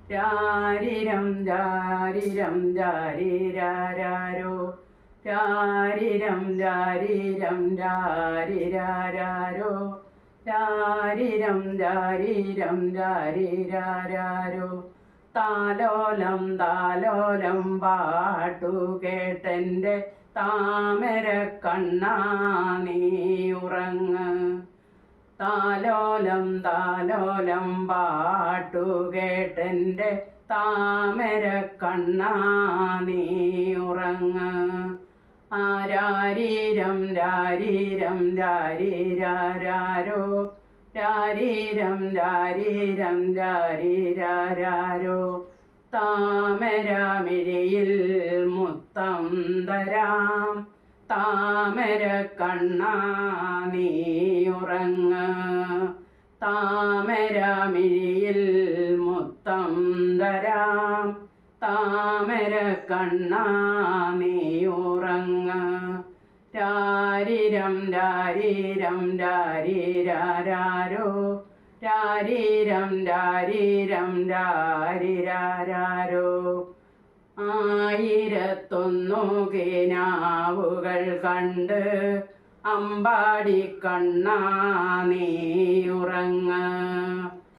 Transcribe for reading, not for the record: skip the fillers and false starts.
രാരിരം രാരിരം രാരിരാരോ രാരിരം രാരിരം രാരിരാരോ രാരിരം രാരിരം രാരിരാരോ താലോലം താലോലം പാട്ടു കേട്ടെൻ്റെ താമര കണ്ണാ നീ ഉറങ്ങ് താലോലം താലോലം പാട്ടു കേട്ടെൻ്റെ താമര കണ്ണാ നീ ഉറങ്ങ് ആരാരീരം രാരീരം രാരിരാരോ രാരീരം രാരീരം രാരിരാരോ താമരമിഴിയിൽ മുത്തം തരാം താമര കണ്ണാ നീ ഉറങ്ങ് താമരമിഴിയിൽ മുത്തം തരാം താമര കണ്ണാ നീ ഉറങ്ങ് രാരിരം രാരിരം രാരിരാരോ രാരിരം രാരിരം രാരിരാരോ ആയിരത്തൊന്നു കിനാവുകൾ കണ്ട് അമ്പാടി കണ്ണാ നീ ഉറങ്ങ്